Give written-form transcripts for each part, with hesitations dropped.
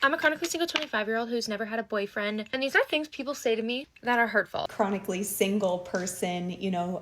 I'm a chronically single 25-year-old who's never had a boyfriend, and these are things people say to me that are hurtful. Chronically single person,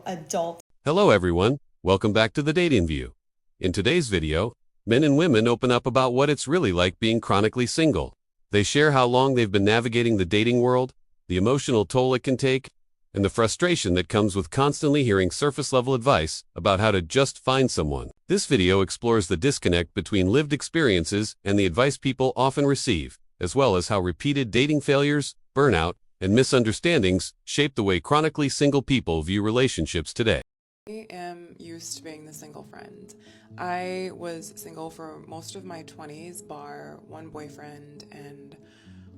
adult. Hello everyone, welcome back to the Dating View. In today's video, men and women open up about what it's really like being chronically single. They share how long they've been navigating the dating world, the emotional toll it can take, and the frustration that comes with constantly hearing surface-level advice about how to just find someone. This video explores the disconnect between lived experiences and the advice people often receive, as well as how repeated dating failures, burnout, and misunderstandings shape the way chronically single people view relationships today. I am used to being the single friend. I was single for most of my 20s, bar one boyfriend and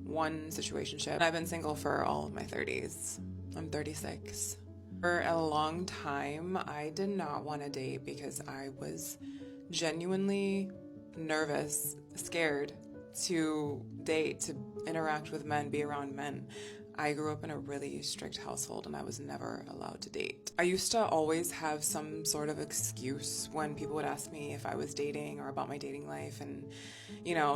one situationship. I've been single for all of my 30s. I'm 36. For a long time, I did not want to date because I was genuinely nervous, scared to date, to interact with men, be around men. I grew up in a really strict household and I was never allowed to date. I used to always have some sort of excuse when people would ask me if I was dating or about my dating life and,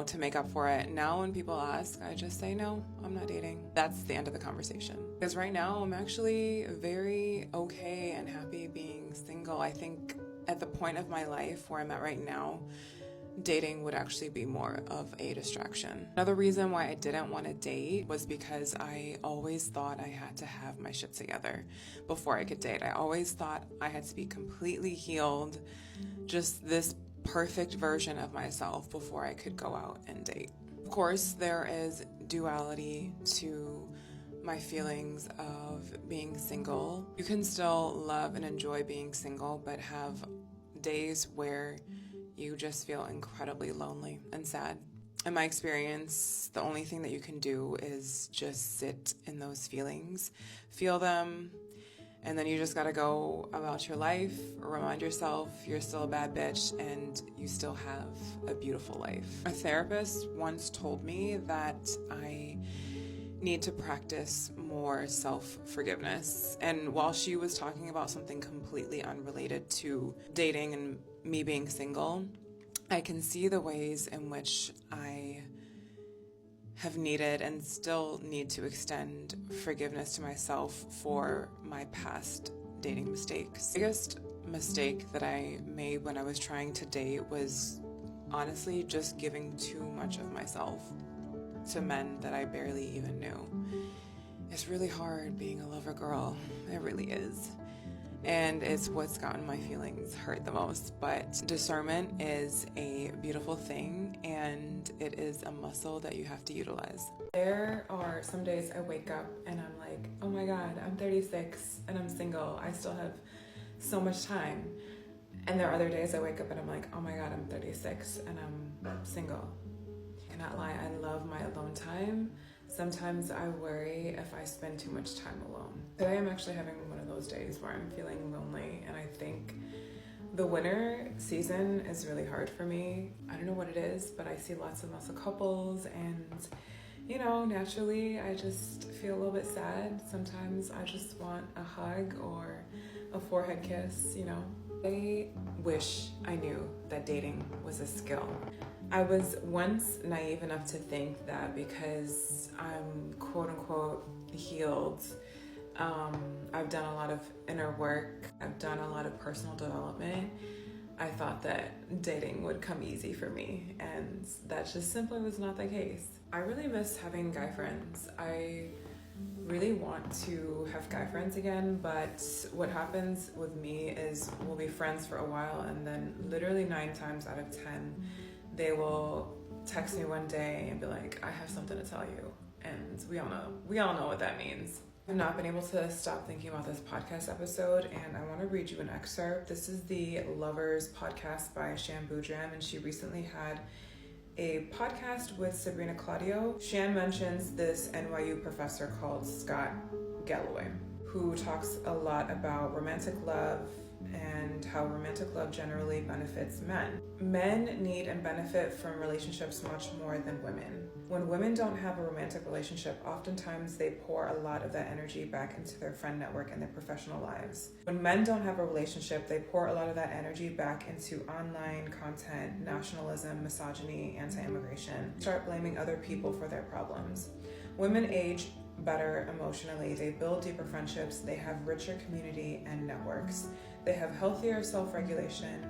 to make up for it. Now when people ask, I just say, no, I'm not dating. That's the end of the conversation. Because right now I'm actually very okay and happy being single. I think at the point of my life where I'm at right now, dating would actually be more of a distraction. Another reason why I didn't want to date was because I always thought I had to have my shit together before I could date. I always thought I had to be completely healed, just this perfect version of myself before I could go out and date. Of course, there is duality to my feelings of being single. You can still love and enjoy being single, but have days where you just feel incredibly lonely and sad. In my experience, the only thing that you can do is just sit in those feelings, feel them, and then you just gotta go about your life, remind yourself you're still a bad bitch and you still have a beautiful life. A therapist once told me that I need to practice more self-forgiveness. And while she was talking about something completely unrelated to dating and me being single, I can see the ways in which I have needed and still need to extend forgiveness to myself for my past dating mistakes. The biggest mistake that I made when I was trying to date was honestly just giving too much of myself to men that I barely even knew. It's really hard being a lover girl. It really is. And it's what's gotten my feelings hurt the most. But discernment is a beautiful thing, and it is a muscle that you have to utilize. There are some days I wake up and I'm like, oh my God, I'm 36 and I'm single. I still have so much time. And there are other days I wake up and I'm like, oh my God, I'm 36 and I'm single. I cannot lie, I love my alone time. Sometimes I worry if I spend too much time alone. Today I'm actually having one of those days where I'm feeling lonely, and I think the winter season is really hard for me. I don't know what it is, but I see lots of couples, and naturally I just feel a little bit sad. Sometimes I just want a hug or a forehead kiss, I wish I knew that dating was a skill. I was once naive enough to think that because I'm quote unquote healed, I've done a lot of inner work, I've done a lot of personal development, I thought that dating would come easy for me, and that just simply was not the case. I really miss having guy friends. I really want to have guy friends again, but what happens with me is we'll be friends for a while, and then literally 9 times out of 10 they will text me one day and be like, I have something to tell you. And we all know what that means. I've not been able to stop thinking about this podcast episode, and I want to read you an excerpt. This is the Lovers podcast by Shan Boudram, and she recently had a podcast with Sabrina Claudio. Shan mentions this NYU professor called Scott Galloway, who talks a lot about romantic love and how romantic love generally benefits men. Men need and benefit from relationships much more than women. When women don't have a romantic relationship, oftentimes they pour a lot of that energy back into their friend network and their professional lives. When men don't have a relationship, they pour a lot of that energy back into online content, nationalism, misogyny, anti-immigration. Start blaming other people for their problems. Women age better emotionally, they build deeper friendships, they have richer community and networks. They have healthier self-regulation.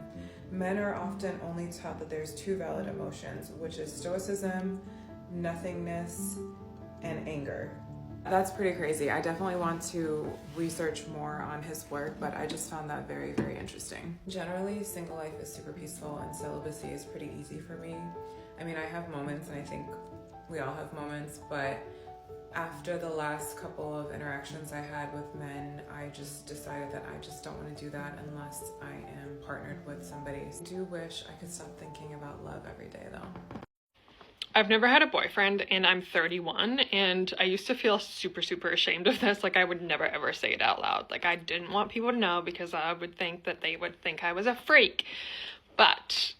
Men are often only taught that there's two valid emotions, which is stoicism, nothingness, and anger. That's pretty crazy. I definitely want to research more on his work, but I just found that very, very interesting. Generally, single life is super peaceful and celibacy is pretty easy for me. I mean, I have moments, and I think we all have moments, but after the last couple of interactions I had with men, I just decided that I just don't want to do that unless I am partnered with somebody. I do wish I could stop thinking about love every day, though. I've never had a boyfriend, and I'm 31, and I used to feel super, super ashamed of this. Like, I would never, ever say it out loud. Like, I didn't want people to know because I would think that they would think I was a freak. But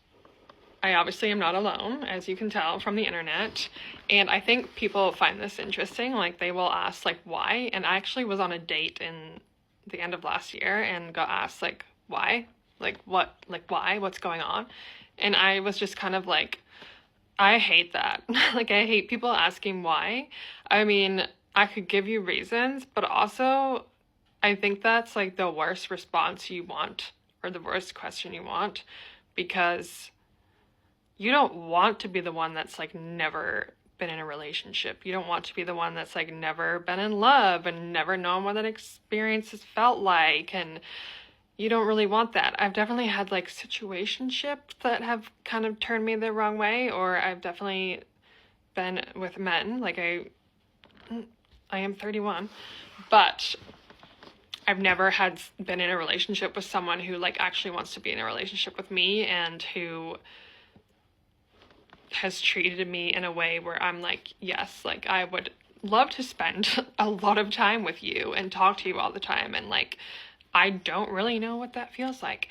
I obviously am not alone, as you can tell from the internet, and I think people find this interesting. Like, they will ask, like, why? And I actually was on a date in the end of last year and got asked, like, why? Like, what? Like, why? What's going on? And I was just kind of like, I hate that. Like, I hate people asking why. I mean, I could give you reasons, but also I think that's like the worst response you want, or the worst question you want, because you don't want to be the one that's like never been in a relationship. You don't want to be the one that's like never been in love and never known what that experience has felt like, and you don't really want that. I've definitely had like situationships that have kind of turned me the wrong way, or I've definitely been with men. Like, I am 31, but I've never been in a relationship with someone who like actually wants to be in a relationship with me and who has treated me in a way where I'm like, yes, like I would love to spend a lot of time with you and talk to you all the time, and like I don't really know what that feels like.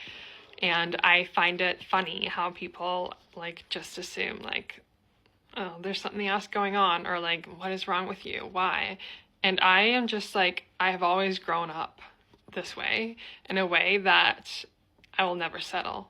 And I find it funny how people like just assume like, oh, there's something else going on, or like, what is wrong with you? Why? And I am just like, I have always grown up this way, in a way that I will never settle.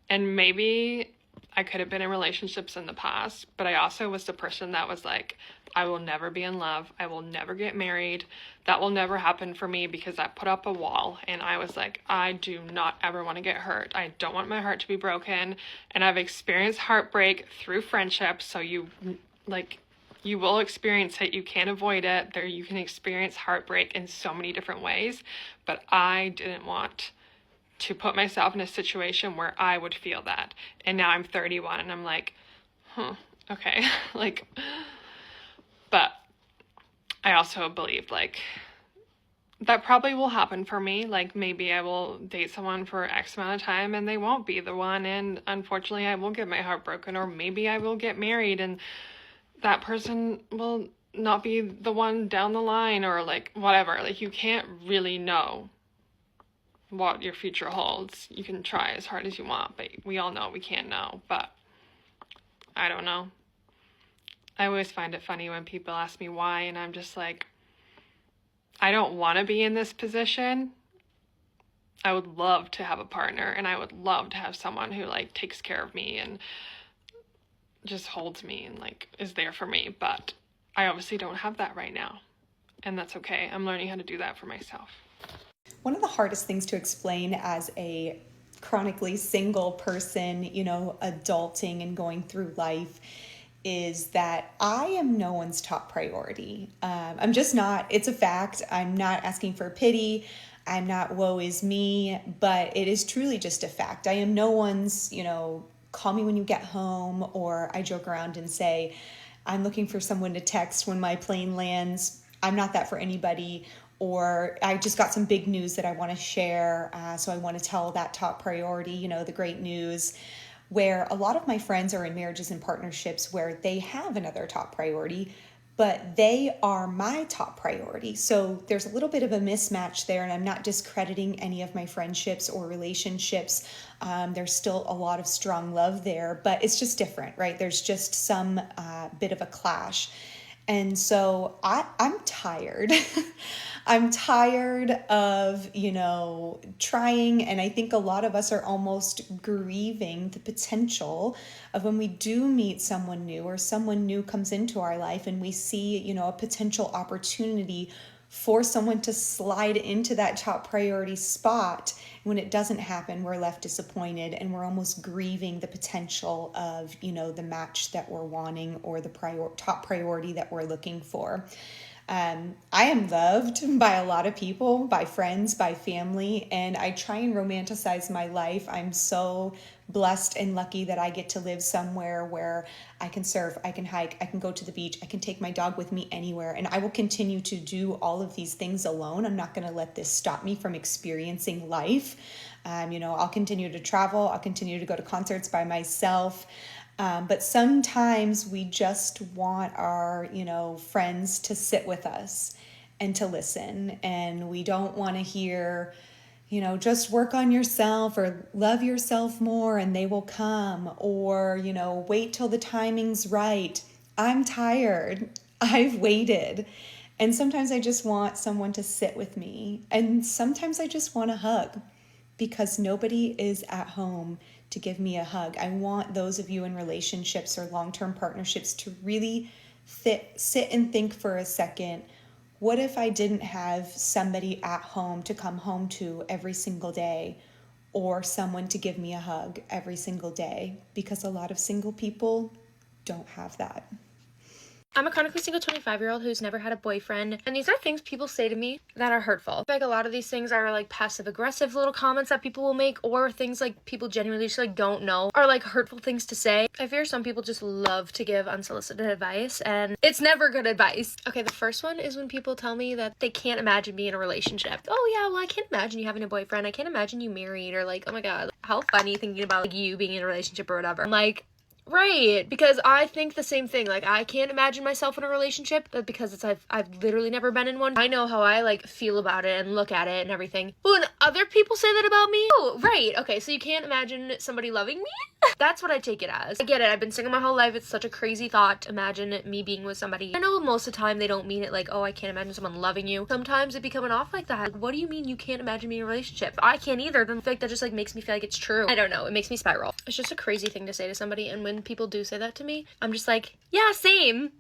And maybe I could have been in relationships in the past, but I also was the person that was like, I will never be in love. I will never get married. That will never happen for me, because I put up a wall and I was like, I do not ever want to get hurt. I don't want my heart to be broken. And I've experienced heartbreak through friendship. So you will experience it. You can't avoid it. You can experience heartbreak in so many different ways, but I didn't want to put myself in a situation where I would feel that. And now I'm 31 and I'm like, okay. Like, but I also believe like that probably will happen for me. Like, maybe I will date someone for X amount of time and they won't be the one, and unfortunately I will get my heart broken. Or maybe I will get married and that person will not be the one down the line, or like whatever. Like, you can't really know what your future holds. You can try as hard as you want, but we all know we can't know. But I don't know. I always find it funny when people ask me why, and I'm just like, I don't want to be in this position. I would love to have a partner, and I would love to have someone who like takes care of me and just holds me and like is there for me, but I obviously don't have that right now, and that's okay. I'm learning how to do that for myself. One of the hardest things to explain as a chronically single person, adulting and going through life, is that I am no one's top priority. I'm just not. It's a fact. I'm not asking for pity. I'm not woe is me, but it is truly just a fact. I am no one's, call me when you get home, or I joke around and say, I'm looking for someone to text when my plane lands. I'm not that for anybody. Or I just got some big news that I want to share, so I want to tell that top priority, the great news. Where a lot of my friends are in marriages and partnerships where they have another top priority, but they are my top priority. So there's a little bit of a mismatch there, and I'm not discrediting any of my friendships or relationships. There's still a lot of strong love there, but it's just different, right? There's just some bit of a clash. And so I'm tired. I'm tired of, trying, and I think a lot of us are almost grieving the potential of when we do meet someone new or someone new comes into our life and we see, a potential opportunity for someone to slide into that top priority spot. When it doesn't happen, we're left disappointed and we're almost grieving the potential of, the match that we're wanting or the top priority that we're looking for. I am loved by a lot of people, by friends, by family, and I try and romanticize my life. I'm so blessed and lucky that I get to live somewhere where I can surf, I can hike, I can go to the beach, I can take my dog with me anywhere, and I will continue to do all of these things alone. I'm not going to let this stop me from experiencing life. I'll continue to travel, I'll continue to go to concerts by myself. But sometimes we just want our, friends to sit with us and to listen. And we don't want to hear, just work on yourself or love yourself more and they will come, or, wait till the timing's right. I'm tired. I've waited. And sometimes I just want someone to sit with me. And sometimes I just want a hug because nobody is at home to give me a hug. I want those of you in relationships or long-term partnerships to really sit and think for a second, what if I didn't have somebody at home to come home to every single day, or someone to give me a hug every single day? Because a lot of single people don't have that. I'm a chronically single 25-year-old who's never had a boyfriend, and these are things people say to me that are hurtful. Like, a lot of these things are like passive-aggressive little comments that people will make, or things like people genuinely just like don't know, or like hurtful things to say. I fear some people just love to give unsolicited advice, and it's never good advice. Okay, the first one is when people tell me that they can't imagine being in a relationship. Oh yeah, well, I can't imagine you having a boyfriend. I can't imagine you married, or like, oh my god, how funny thinking about like you being in a relationship or whatever. I'm like, right, because I think the same thing. Like, I can't imagine myself in a relationship, but because I've literally never been in one. I know how I like feel about it and look at it and everything. Oh, and other people say that about me? Oh, right. Okay, so you can't imagine somebody loving me? That's what I take it as. I get it. I've been single my whole life. It's such a crazy thought to imagine me being with somebody. I know most of the time they don't mean it like, oh, I can't imagine someone loving you. Sometimes it be coming off like that. Like, what do you mean you can't imagine me in a relationship? I can't either. Then I feel like that just like makes me feel like it's true. I don't know. It makes me spiral. It's just a crazy thing to say to somebody, and when people do say that to me, I'm just like, yeah, same.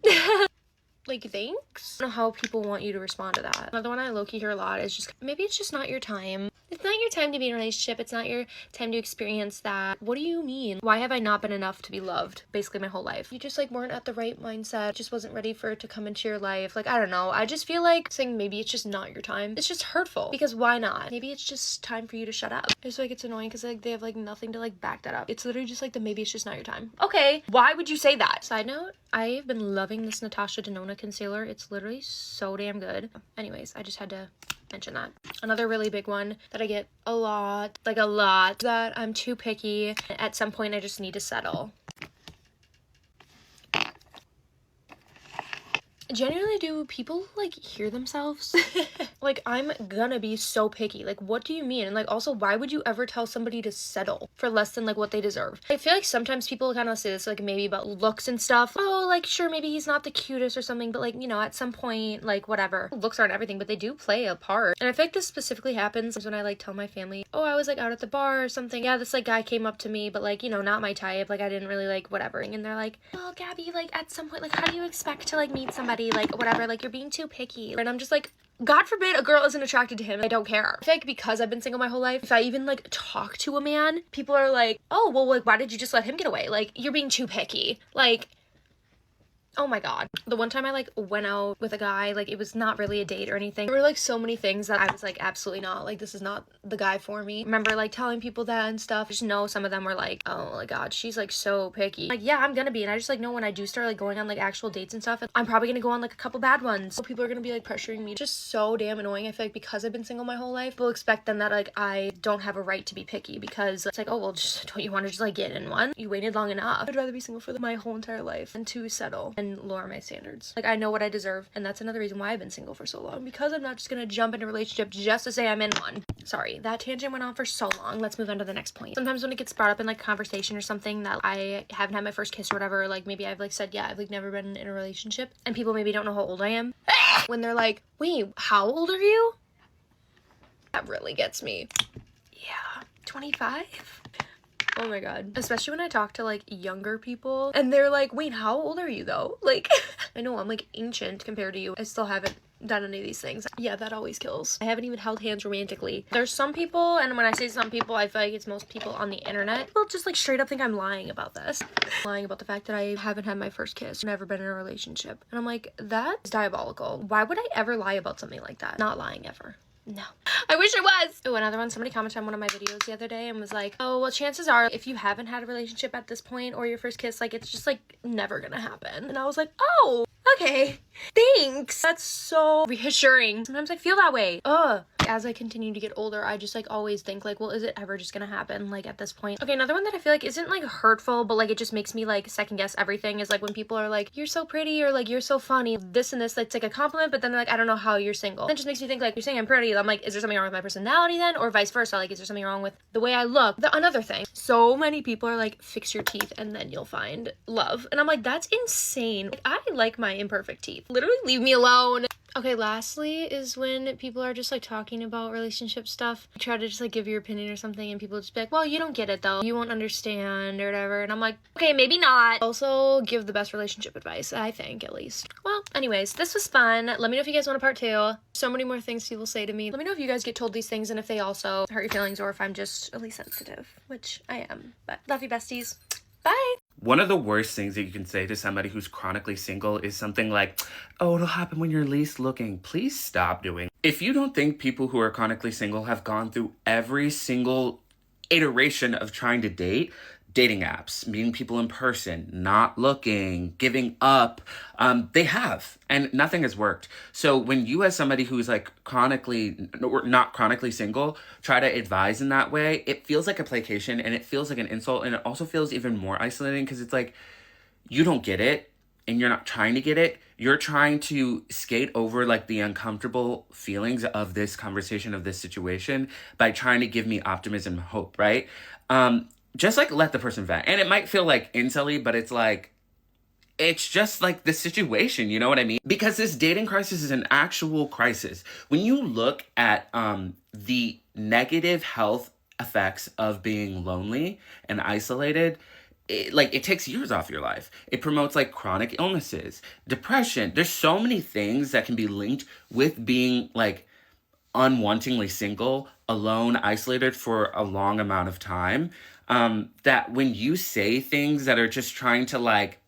Like, thanks. I don't know how people want you to respond to that. Another one I low-key hear a lot is just, maybe it's just not your time. It's not your time to be in a relationship. It's not your time to experience that. What do you mean? Why have I not been enough to be loved basically my whole life? You just like weren't at the right mindset. Just wasn't ready for it to come into your life. Like, I don't know. I just feel like saying maybe it's just not your time. It's just hurtful, because why not? Maybe it's just time for you to shut up. I just feel like it's annoying because like they have like nothing to like back that up. It's literally just like the maybe it's just not your time. Okay, why would you say that? Side note, I've been loving this Natasha Denona concealer. It's literally so damn good. Anyways, I just had to mention that. Another really big one that I get a lot, that I'm too picky. At some point, I just need to settle. Genuinely, do people like hear themselves? Like, I'm gonna be so picky. Like, what do you mean? And like, also, why would you ever tell somebody to settle for less than like what they deserve? I feel like sometimes people kind of say this like maybe about looks and stuff. Oh, like, sure, maybe he's not the cutest or something, but like, at some point, like, whatever. Looks aren't everything, but they do play a part. And I feel like this specifically happens when I like tell my family, oh, I was like out at the bar or something. Yeah, this like guy came up to me, but like, not my type. Like, I didn't really like whatever. And they're like, oh, Gabby, like at some point, like, how do you expect to like meet somebody? Like, whatever, like, you're being too picky. And I'm just like, God forbid a girl isn't attracted to him. I don't care. I feel like because I've been single my whole life, if I even like talk to a man, people are like, oh, well, like, why did you just let him get away? Like, you're being too picky. Like, oh my god. The one time I like went out with a guy, like, it was not really a date or anything. There were like so many things that I was like, absolutely not, like, this is not the guy for me. I remember like telling people that and stuff. I just know some of them were like, oh my god, she's like so picky. Like, yeah, I'm gonna be. And I just like know when I do start like going on like actual dates and stuff, I'm probably gonna go on like a couple bad ones. So people are gonna be like pressuring me. Just so damn annoying. I feel like because I've been single my whole life, people expect then that like I don't have a right to be picky, because it's like, oh well, just don't you want to just like get in one? You waited long enough. I'd rather be single for my whole entire life than to settle. and lower my standards. Like, I know what I deserve, and that's another reason why I've been single for so long, because I'm not just gonna jump into a relationship just to say I'm in one. Sorry, that tangent went on for so long. Let's move on to the next point. Sometimes when it gets brought up in like conversation or something that I haven't had my first kiss or whatever, like maybe I've like said, yeah, I've like never been in a relationship, and people maybe don't know how old I am. When they're like, wait, how old are you? That really gets me. Yeah, 25? Oh my god. Especially when I talk to like younger people and they're like, wait, how old are you though? Like, I know I'm like ancient compared to you. I still haven't done any of these things. Yeah, that always kills. I haven't even held hands romantically. There's some people, and when I say some people, I feel like it's most people on the internet, people just like straight up think I'm lying about this. Lying about the fact that I haven't had my first kiss, never been in a relationship. And I'm like, that's diabolical. Why would I ever lie about something like that? Not lying ever. No. I wish it was. Oh, another one. Somebody commented on one of my videos the other day and was like, oh, well, chances are if you haven't had a relationship at this point or your first kiss, like, it's just like never gonna happen. And I was like, oh, okay. Thanks. That's so reassuring. Sometimes I feel that way. Ugh. As I continue to get older, I just like always think like, well, is it ever just gonna happen like at this point? Okay, another one that I feel like isn't like hurtful, but like it just makes me like second guess everything is like when people are like, you're so pretty or like you're so funny, this and this, it's like a compliment, but then they're like, I don't know how you're single. That just makes me think like, you're saying I'm pretty. I'm like, is there something wrong with my personality then? Or vice versa? Like, is there something wrong with the way I look? Another thing, so many people are like, fix your teeth and then you'll find love. And I'm like, that's insane. Like, I like my imperfect teeth. Literally leave me alone. Okay, lastly is when people are just like talking about relationship stuff. You try to just like give your opinion or something and people just be like, well, you don't get it though. You won't understand or whatever. And I'm like, okay, maybe not. Also, give the best relationship advice, I think, at least. Well, anyways, this was fun. Let me know if you guys want a part 2. So many more things people say to me. Let me know if you guys get told these things and if they also hurt your feelings or if I'm just really sensitive, which I am. But love you, besties. Bye. One of the worst things that you can say to somebody who's chronically single is something like, oh, it'll happen when you're least looking. Please stop doing. If you don't think people who are chronically single have gone through every single iteration of trying to date, dating apps, meeting people in person, not looking, giving up, they have, and nothing has worked. So when you as somebody who's like chronically, or not chronically single, try to advise in that way, it feels like a placation and it feels like an insult, and it also feels even more isolating because it's like, you don't get it and you're not trying to get it. You're trying to skate over like the uncomfortable feelings of this conversation, of this situation, by trying to give me optimism and hope, right? Just like let the person vent. And it might feel like insulty, but it's like, it's just like the situation, you know what I mean? Because this dating crisis is an actual crisis. When you look at the negative health effects of being lonely and isolated, it takes years off your life. It promotes like chronic illnesses, depression. There's so many things that can be linked with being like unwantingly single, alone, isolated for a long amount of time. That when you say things that are just trying to like,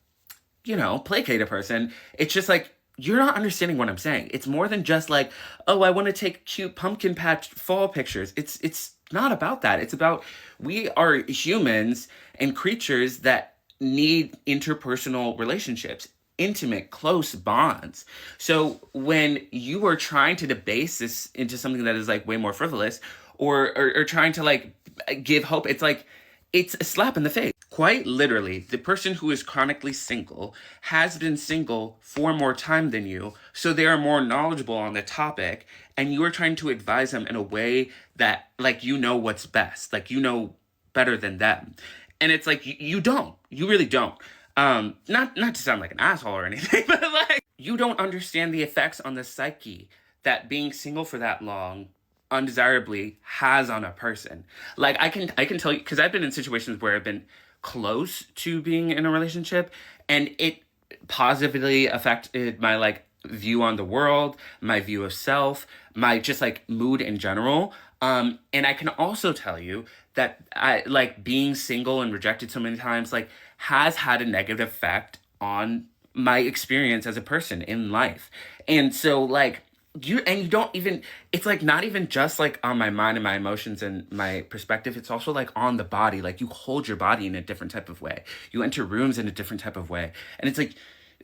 you know, placate a person, it's just like, you're not understanding what I'm saying. It's more than just like, oh, I want to take cute pumpkin patch fall pictures. It's not about that. It's about, we are humans and creatures that need interpersonal relationships, intimate, close bonds. So when you are trying to debase this into something that is like way more frivolous or trying to like give hope, it's like, it's a slap in the face. Quite literally, the person who is chronically single has been single for more time than you, so they are more knowledgeable on the topic, and you are trying to advise them in a way that, like, you know what's best. Like, you know better than them. And it's like, you don't. You really don't. Not to sound like an asshole or anything, but, like, you don't understand the effects on the psyche that being single for that long undesirably has on a person. Like, I can tell you, because I've been in situations where I've been close to being in a relationship and it positively affected my like view on the world, my view of self, my just like mood in general. And I can also tell you that I like being single and rejected so many times like has had a negative effect on my experience as a person in life. And so like you don't even, it's like not even just like on my mind and my emotions and my perspective, it's also like on the body. Like you hold your body in a different type of way. You enter rooms in a different type of way. And it's like,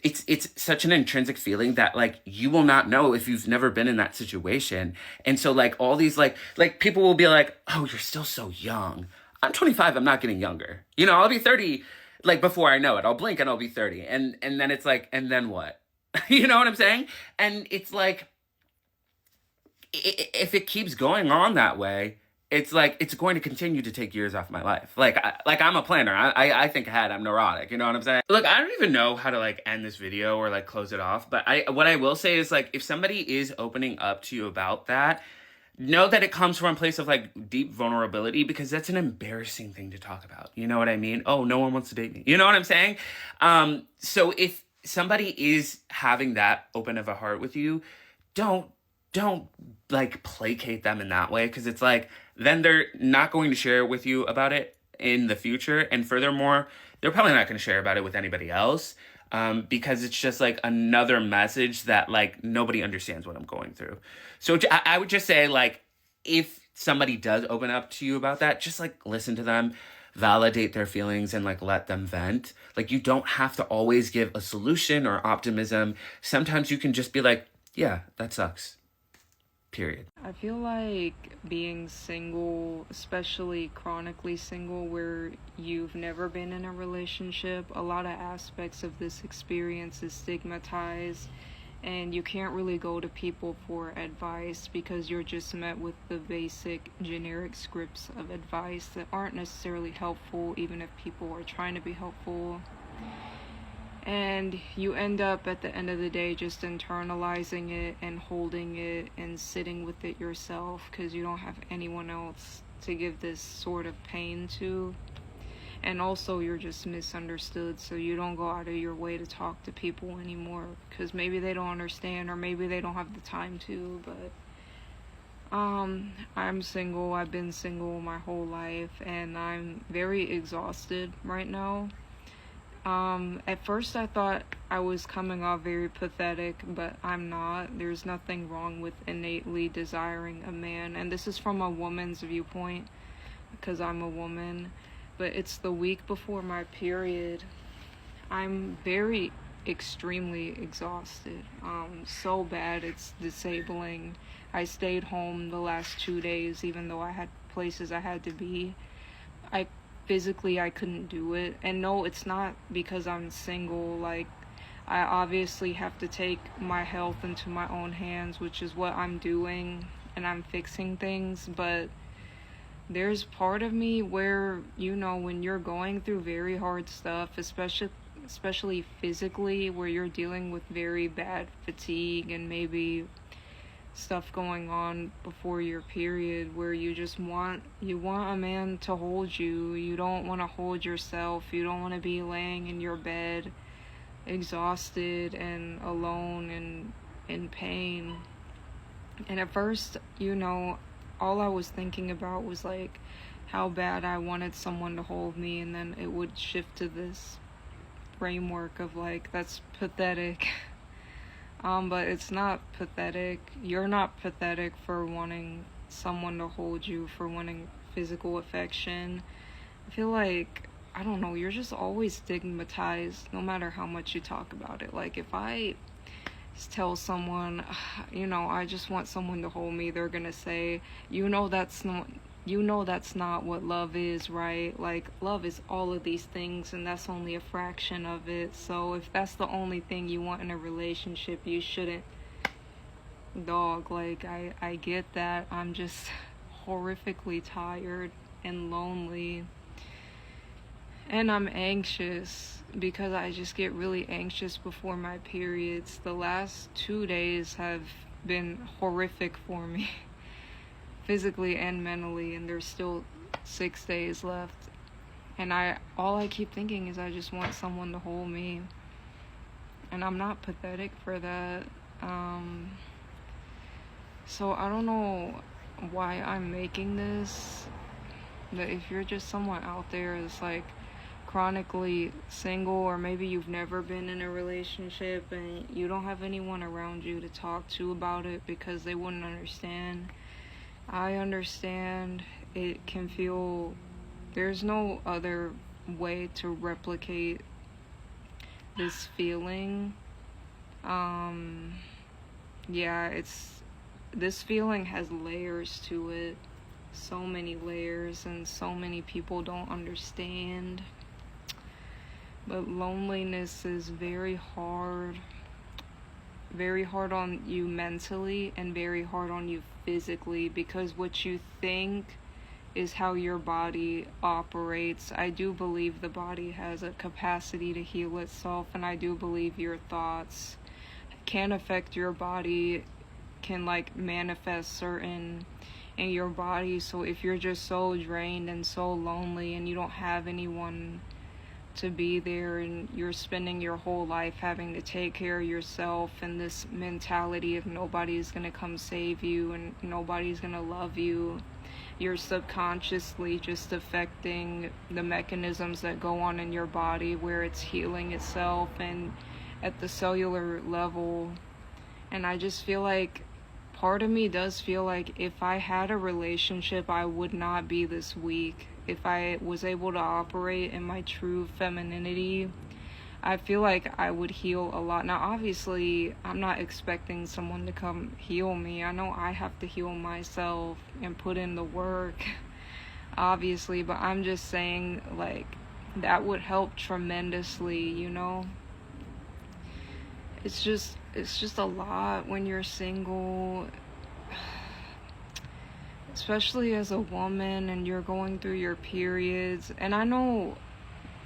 it's such an intrinsic feeling that like you will not know if you've never been in that situation. And so like all these like people will be like, oh, you're still so young. I'm 25, I'm not getting younger. You know, I'll be 30 Like, before I know it, I'll blink and I'll be 30. And then it's like, and then what? You know what I'm saying? And it's like, if it keeps going on that way, it's like it's going to continue to take years off my life. Like, I'm a planner. I think ahead. I'm neurotic. You know what I'm saying? Look, I don't even know how to like end this video or like close it off. But what I will say is, like, if somebody is opening up to you about that, know that it comes from a place of like deep vulnerability, because that's an embarrassing thing to talk about. You know what I mean? Oh, no one wants to date me. You know what I'm saying? So if somebody is having that open of a heart with you, don't like placate them in that way, because it's like then they're not going to share with you about it in the future, and furthermore, they're probably not going to share about it with anybody else, because it's just like another message that like nobody understands what I'm going through. So I would just say, like, if somebody does open up to you about that, just like listen to them, validate their feelings, and like let them vent. Like, you don't have to always give a solution or optimism. Sometimes you can just be like, yeah, that sucks. Period. I feel like being single, especially chronically single, where you've never been in a relationship, a lot of aspects of this experience is stigmatized, and you can't really go to people for advice because you're just met with the basic generic scripts of advice that aren't necessarily helpful, even if people are trying to be helpful. And you end up at the end of the day just internalizing it and holding it and sitting with it yourself, because you don't have anyone else to give this sort of pain to. And also you're just misunderstood, so you don't go out of your way to talk to people anymore, because maybe they don't understand, or maybe they don't have the time to. But I'm single. I've been single my whole life, and I'm very exhausted right now. At first I thought I was coming off very pathetic, but I'm not. There's nothing wrong with innately desiring a man, and this is from a woman's viewpoint, because I'm a woman. But it's the week before my period. I'm very extremely exhausted. So bad it's disabling. I stayed home the last 2 days, even though I had places I had to be. Physically I couldn't do it. And no, it's not because I'm single. Like, I obviously have to take my health into my own hands, which is what I'm doing, and I'm fixing things. But there's part of me where, you know, when you're going through very hard stuff, especially physically, where you're dealing with very bad fatigue and maybe stuff going on before your period, where you want a man to hold you. You don't want to hold yourself. You don't want to be laying in your bed exhausted and alone and in pain. And at first, you know, all I was thinking about was like how bad I wanted someone to hold me, and then it would shift to this framework of like, that's pathetic. But it's not pathetic. You're not pathetic for wanting someone to hold you, for wanting physical affection. I feel like, I don't know, you're just always stigmatized no matter how much you talk about it. Like, if I tell someone, you know, I just want someone to hold me, they're gonna say, you know that's not what love is, right? Like, love is all of these things, and that's only a fraction of it. So if that's the only thing you want in a relationship, you shouldn't. Dog, like, I get that. I'm just horrifically tired and lonely. And I'm anxious, because I just get really anxious before my periods. The last 2 days have been horrific for me. Physically and mentally, and there's still 6 days left, and all I keep thinking is I just want someone to hold me, and I'm not pathetic for that. So I don't know why I'm making this, but if you're just someone out there that's like chronically single, or maybe you've never been in a relationship and you don't have anyone around you to talk to about it because they wouldn't understand, I understand. It can feel, there's no other way to replicate this feeling. This feeling has layers to it, so many layers, and so many people don't understand. But loneliness is very hard on you mentally and very hard on you physically, because what you think is how your body operates. I do believe the body has a capacity to heal itself, and I do believe your thoughts can affect your body, can like manifest certain in your body. So if you're just so drained and so lonely and you don't have anyone to be there, and you're spending your whole life having to take care of yourself, and this mentality of nobody's gonna come save you and nobody's gonna love you, you're subconsciously just affecting the mechanisms that go on in your body where it's healing itself and at the cellular level. And I just feel like part of me does feel like if I had a relationship, I would not be this weak. If I was able to operate in my true femininity, I feel like I would heal a lot. Now, obviously, I'm not expecting someone to come heal me. I know I have to heal myself and put in the work, obviously, but I'm just saying, like, that would help tremendously, you know? It's just a lot when you're single, especially as a woman and you're going through your periods. And I know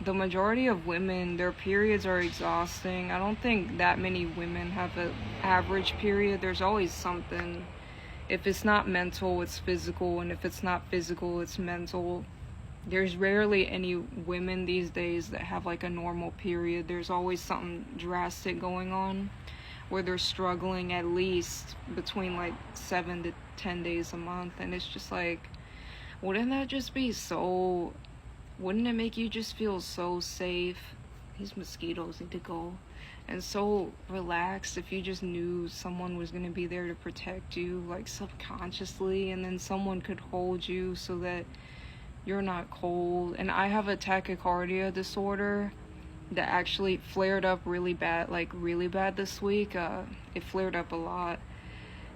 the majority of women, their periods are exhausting. I don't think that many women have an average period. There's always something. If it's not mental, it's physical, and if it's not physical, it's mental. There's rarely any women these days that have like a normal period. There's always something drastic going on where they're struggling at least between like 7 to 10 days a month. And it's just like, wouldn't it make you just feel so safe? These mosquitoes need to go. And so relaxed if you just knew someone was going to be there to protect you, like subconsciously, and then someone could hold you so that you're not cold. And I have a tachycardia disorder that actually flared up really bad this week. It flared up a lot.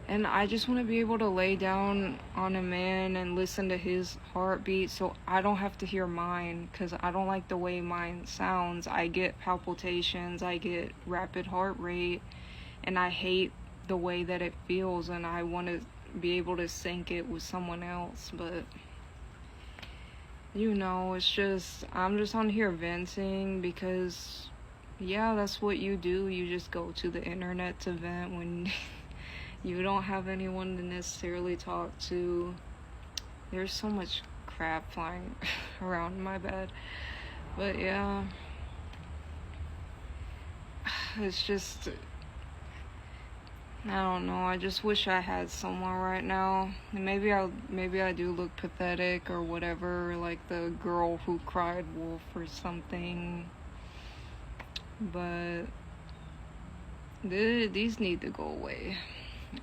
And I just want to be able to lay down on a man and listen to his heartbeat so I don't have to hear mine, because I don't like the way mine sounds. I get palpitations, I get rapid heart rate, and I hate the way that it feels, and I want to be able to sync it with someone else. But you know, I'm just on here venting because, yeah, that's what you do. You just go to the internet to vent when you don't have anyone to necessarily talk to. There's so much crap flying around my bed. But yeah, it's just, I don't know. I just wish I had someone right now. And maybe I do look pathetic or whatever, like the girl who cried wolf or something. But these need to go away.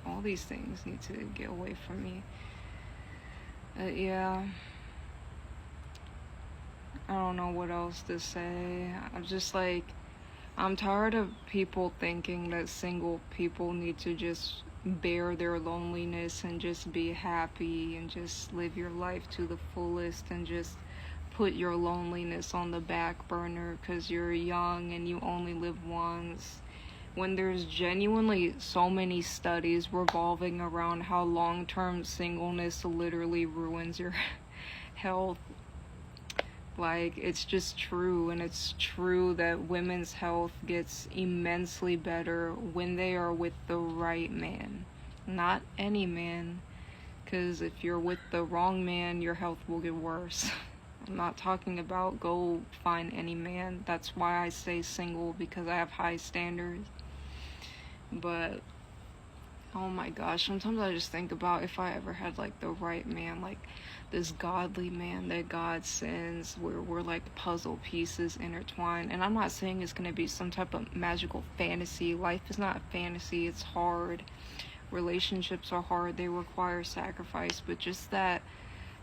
All these things need to get away from me. Yeah. I don't know what else to say. I'm just like, I'm tired of people thinking that single people need to just bear their loneliness and just be happy and just live your life to the fullest and just put your loneliness on the back burner because you're young and you only live once. When there's genuinely so many studies revolving around how long-term singleness literally ruins your health. Like, it's just true, and it's true that women's health gets immensely better when they are with the right man. Not any man, because if you're with the wrong man, your health will get worse. I'm not talking about go find any man. That's why I stay single, because I have high standards. But oh my gosh, sometimes I just think about if I ever had like the right man, like this godly man that God sends, where we're like puzzle pieces intertwined. And I'm not saying it's going to be some type of magical fantasy. Life is not a fantasy. It's hard. Relationships are hard. They require sacrifice. But just that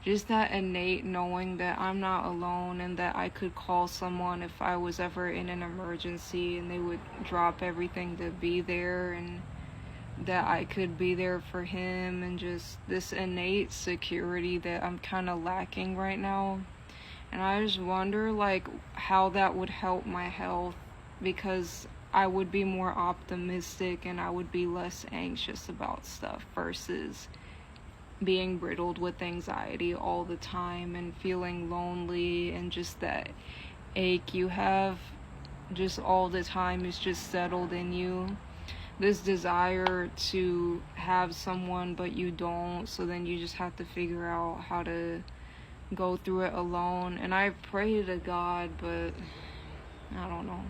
innate knowing that I'm not alone and that I could call someone if I was ever in an emergency and they would drop everything to be there, and that I could be there for him, and just this innate security that I'm kind of lacking right now. And I just wonder, like, how that would help my health, because I would be more optimistic and I would be less anxious about stuff versus being riddled with anxiety all the time and feeling lonely, and just that ache you have just all the time is just settled in you. This desire to have someone but you don't, so then you just have to figure out how to go through it alone. And I pray to God, but I don't know.